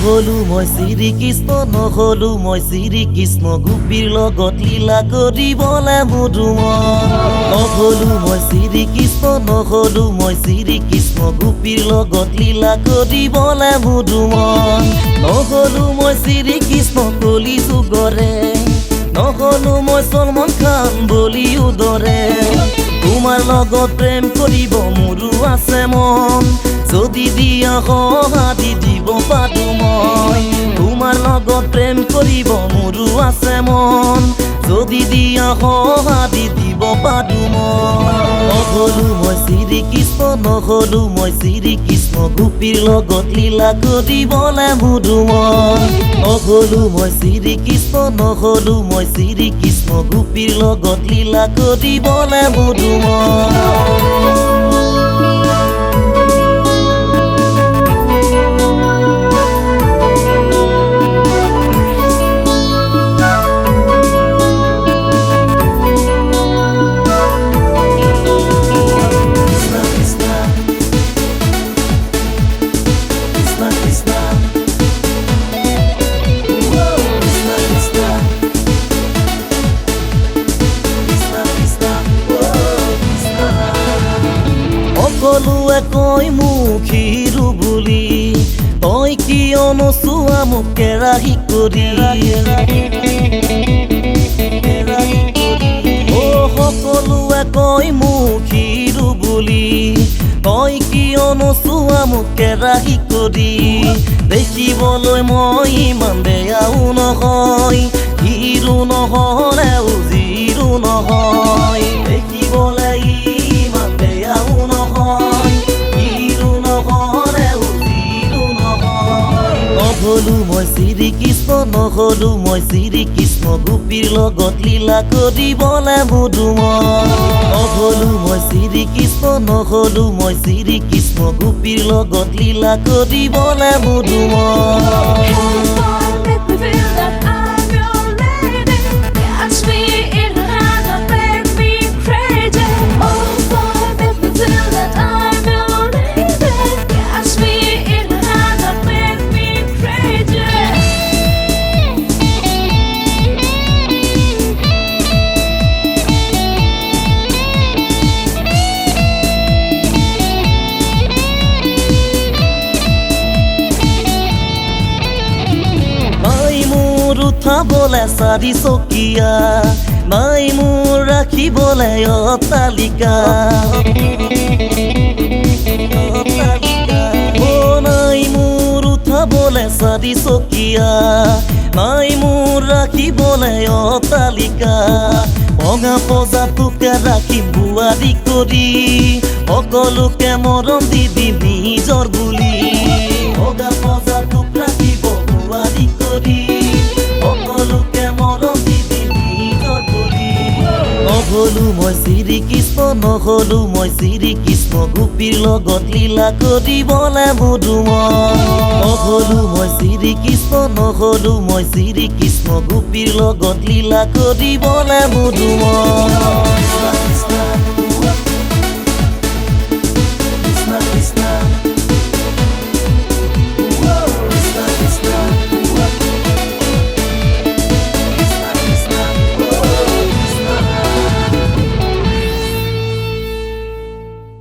নহ'লো মই শ্ৰীকৃষ্ণ নহ'লো মই শ্ৰীকৃষ্ণ গোপীৰ লগত লীলা কৰিবলে মধুমন নহ'লো মই শ্ৰীকৃষ্ণ নহ'লো মই শ্ৰীকৃষ্ণ গোপীৰ লগত লীলা কৰিবলে মধুমন নহ'লো মই শ্ৰীকৃষ্ণ কলি যুগৰে নহ'লো মই সলমান খান বলিউডৰে তোমাৰ লগত প্ৰেম কৰিব মোৰো আছে মন যদি দিয়া সহাদি দিব পাৰো মই তোমাৰ লগত প্ৰেম কৰিব মোৰো আছে মন যদি দিয়া সহাদি দিব পাৰো মই নহ'লো মই শ্ৰীকৃষ্ণ নহ'লো মই শ্ৰীকৃষ্ণ গোপীৰ লগত লীলা কৰিবলে মধুমন নহ'লো মই শ্ৰীকৃষ্ণ নহ'লো মই শ্ৰীকৃষ্ণ গোপীৰ লগত লীলা কৰিবলে মধুমন সকলোৱে কয় মুখীৰো বুলি তই কিয়নো চোৱা মোক কেৰাহী কৰি সকলোৱে কয় মুখীৰো বুলি তই কিয়নো চোৱা মোক কেৰাহী কৰি দেখিবলৈ মই ইমান বেয়াও নহয় হিৰো নহ'লেও জিৰো নহয় দেখিবলৈ ইমান বেয়াও নহয় হিৰো নহ'লেও জিৰো নহয় নহ'লো মই শ্ৰীকৃষ্ণ নহ'লো মই শ্ৰীকৃষ্ণ গোপীৰ লগত লীলা কৰিবলে মধুমন নহ'লো মই শ্ৰীকৃষ্ণ নহ'লো মই শ্ৰীকৃষ্ণ গোপীৰ লগত লীলা কৰিবলে মধুমন উঠাবলে চাৰি চকীয়া নাই মোৰ ৰাখিবলে অট্টালিকা নাই মোৰ উঠাবলে চাৰি চকীয়া নাই মোৰ ৰাখিবলে অট্টালিকা ভঙা পজাটোকে ৰাখিম বোৱাৰী কৰি সকলোকে মৰম দি দিম নিজৰ বুলি ভঙা পজাটোক ৰাখিব বোৱাৰী কৰি নহ'লো মই শ্ৰীকৃষ্ণ নহ'লো মই শ্ৰীকৃষ্ণ গোপীৰ লগত লীলা কৰিবলে মধুমন নহ'লো মই শ্ৰীকৃষ্ণ নহ'লো মই শ্ৰীকৃষ্ণ গোপীৰ লগত লীলা কৰিবলে মধুমন